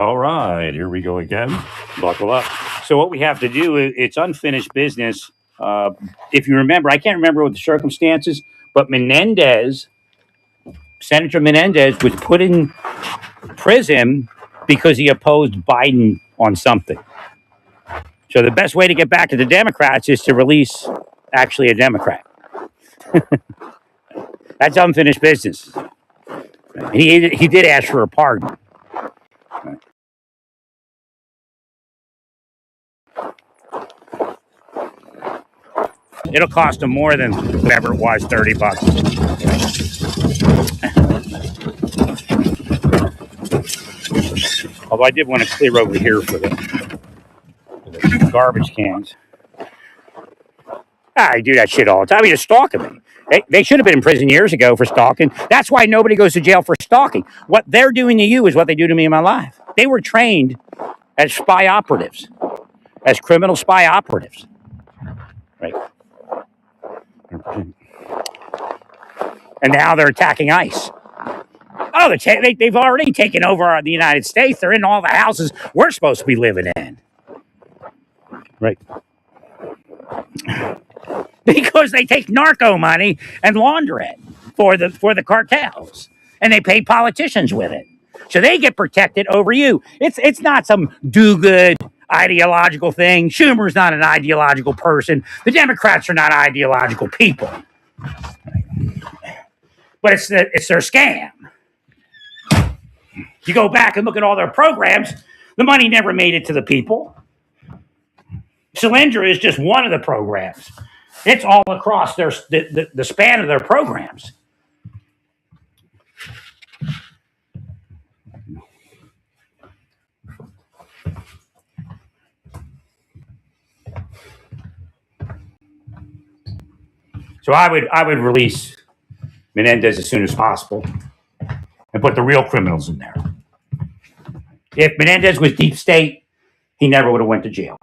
All right, here we go again. Buckle up. So what we have to do, it's unfinished business. If you remember, I can't remember what the circumstances, but Senator Menendez was put in prison because he opposed Biden on something. So the best way to get back to the Democrats is to release actually a Democrat. That's unfinished business. He did ask for a pardon. It'll cost him more than whatever it was, $30. Although I did want to clear over here for the garbage cans. I do that shit all the time. He's just stalking me. They should have been in prison years ago for stalking. That's why nobody goes to jail for stalking. What they're doing to you is what they do to me in my life. They were trained as spy operatives, as criminal spy operatives. Right. And now they're attacking ICE. Oh, they've already taken over the United States. They're in all the houses we're supposed to be living in. Right. Because they take narco money and launder it for the cartels, and they pay politicians with it, so they get protected over you. It's not some do-good ideological thing. Schumer's not an ideological person. The Democrats are not ideological people, but it's their scam. You go back and look at all their programs. The money never made it to the people. Solyndra is just one of the programs. It's all across the span of their programs. So I would release Menendez as soon as possible and put the real criminals in there. If Menendez was deep state, he never would have went to jail.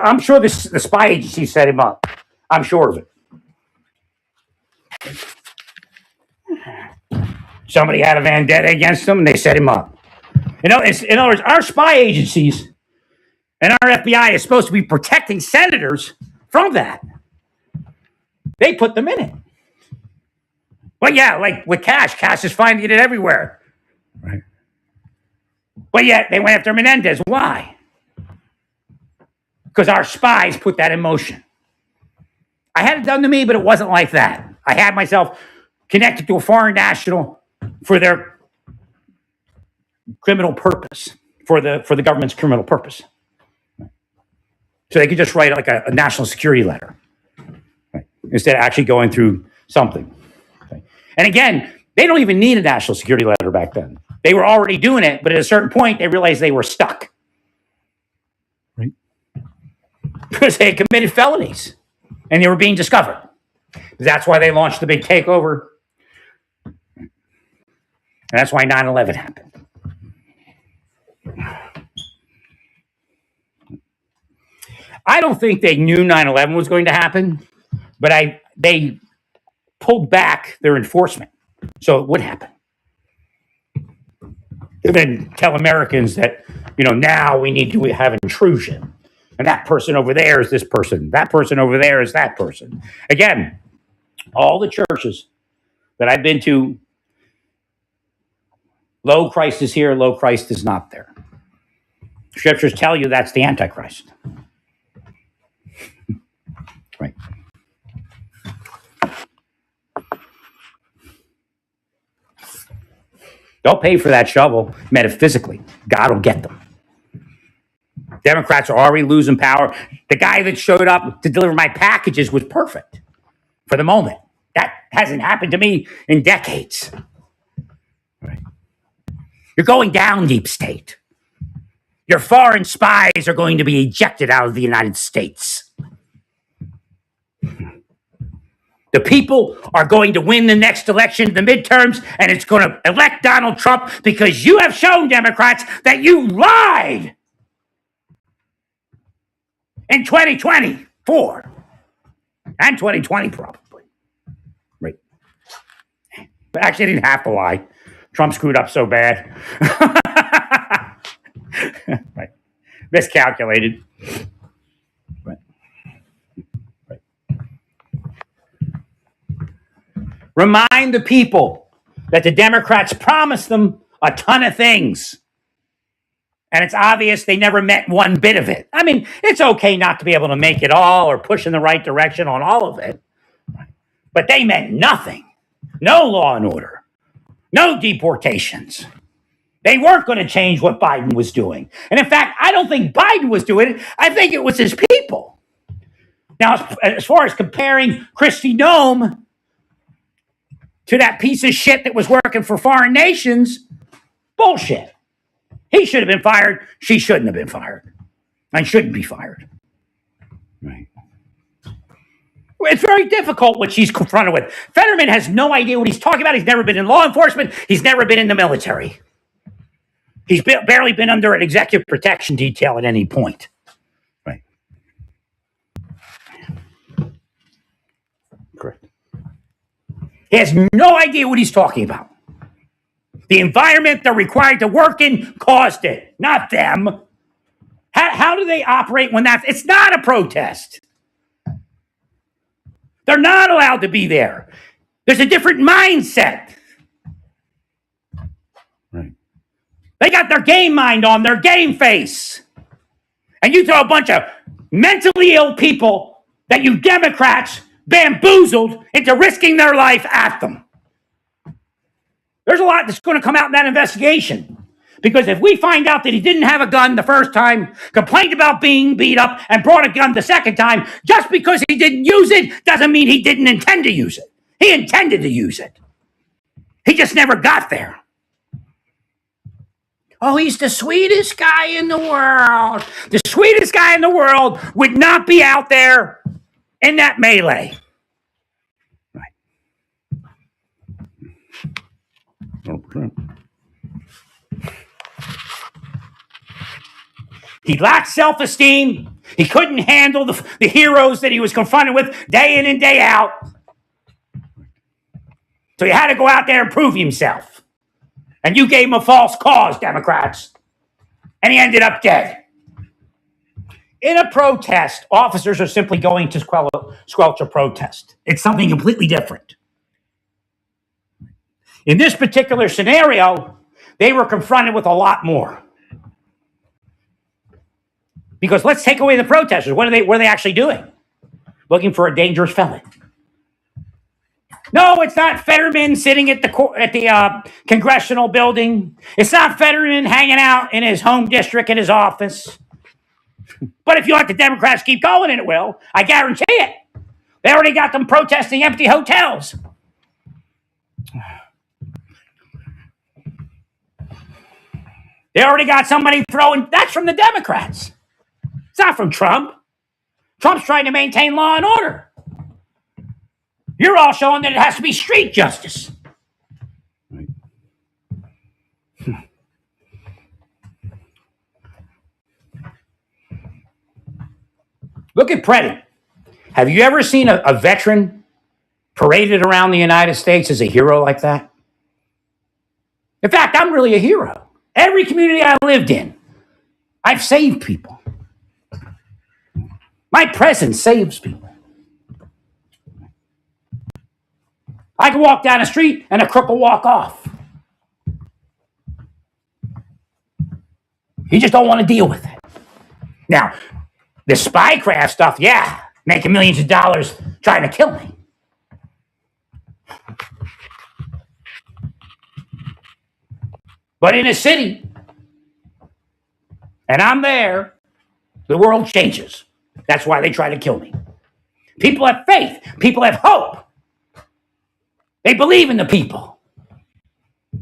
I'm sure the spy agency set him up. I'm sure of it. Somebody had a vendetta against him, and they set him up. In other words, our spy agencies and our FBI is supposed to be protecting senators from that. They put them in it. But yeah, like with Cash is finding it everywhere. Right. But yet they went after Menendez. Why? Because our spies put that in motion. I had it done to me, but it wasn't like that. I had myself connected to a foreign national for their criminal purpose, for the government's criminal purpose. So they could just write like a national security letter, right, instead of actually going through something. Okay. And again, they don't even need a national security letter back then. They were already doing it, but at a certain point, they realized they were stuck. Right? Because they had committed felonies and they were being discovered. That's why they launched the big takeover. And that's why 9/11 happened. I don't think they knew 9/11 was going to happen, but they pulled back their enforcement so it would happen. And then tell Americans that, now we need to have intrusion. And that person over there is this person. That person over there is that person. Again, all the churches that I've been to, low Christ is here, low Christ is not there. Scriptures tell you that's the Antichrist. Right. They'll pay for that shovel metaphysically. God will get them. Democrats are already losing power. The guy that showed up to deliver my packages was perfect for the moment. That hasn't happened to me in decades. Right. You're going down, deep state. Your foreign spies are going to be ejected out of the United States. The people are going to win the next election, the midterms, and it's going to elect Donald Trump because you have shown, Democrats, that you lied in 2024. And 2020, probably. Right. But actually, I didn't have to lie. Trump screwed up so bad. Right. Miscalculated. Right. Right. Remind the people that the Democrats promised them a ton of things. And it's obvious they never met one bit of it. I mean, it's okay not to be able to make it all or push in the right direction on all of it. But they meant nothing. No law and order. No deportations. They weren't going to change what Biden was doing. And in fact, I don't think Biden was doing it. I think it was his people. Now, as far as comparing Kristi Noem to that piece of shit that was working for foreign nations, bullshit. He should have been fired. She shouldn't have been fired. And shouldn't be fired. Right. It's very difficult what she's confronted with. Fetterman has no idea what he's talking about. He's never been in law enforcement. He's never been in the military. He's barely been under an executive protection detail at any point. Right. Correct. He has no idea what he's talking about. The environment they're required to work in caused it, not them. How do they operate when it's not a protest? They're not allowed to be there. There's a different mindset. Right. They got their game mind on, their game face. And you throw a bunch of mentally ill people that you Democrats bamboozled into risking their life at them. There's a lot that's going to come out in that investigation. Because if we find out that he didn't have a gun the first time, complained about being beat up, and brought a gun the second time, just because he didn't use it doesn't mean he didn't intend to use it. He intended to use it. He just never got there. Oh, he's the sweetest guy in the world. The sweetest guy in the world would not be out there in that melee. Right. Okay. He lacked self-esteem. He couldn't handle the heroes that he was confronted with day in and day out. So he had to go out there and prove himself. And you gave him a false cause, Democrats. And he ended up dead. In a protest, officers are simply going to squelch a protest. It's something completely different. In this particular scenario, they were confronted with a lot more. Because let's take away the protesters. What are they actually doing? Looking for a dangerous felon. No, it's not Fetterman sitting at the congressional building. It's not Fetterman hanging out in his home district in his office. But if you let the Democrats keep going, and it will, I guarantee it. They already got them protesting empty hotels. They already got somebody throwing. That's from the Democrats. It's not from Trump. Trump's trying to maintain law and order. You're all showing that it has to be street justice. Right. Look at Preddy. Have you ever seen a veteran paraded around the United States as a hero like that? In fact, I'm really a hero. Every community I lived in, I've saved people. My presence saves people. I can walk down the street and a crook will walk off. You just don't want to deal with it. Now, the spycraft stuff, yeah, making millions of dollars trying to kill me. But in a city, and I'm there, the world changes. That's why they try to kill me. People have faith. People have hope. They believe in the people.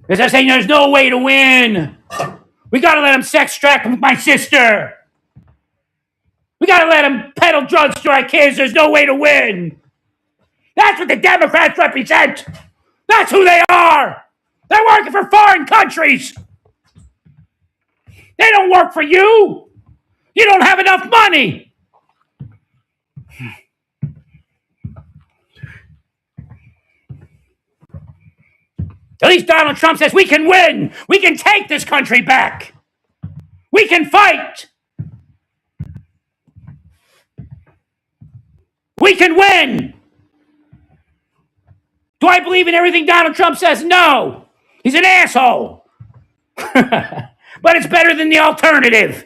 As I say, there's no way to win. We got to let them sex traffic with my sister. We got to let them peddle drugs to our kids. There's no way to win. That's what the Democrats represent. That's who they are. They're working for foreign countries. They don't work for you. You don't have enough money. At least Donald Trump says we can win. We can take this country back. We can fight. We can win. Do I believe in everything Donald Trump says? No. He's an asshole. But it's better than the alternative.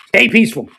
Stay peaceful.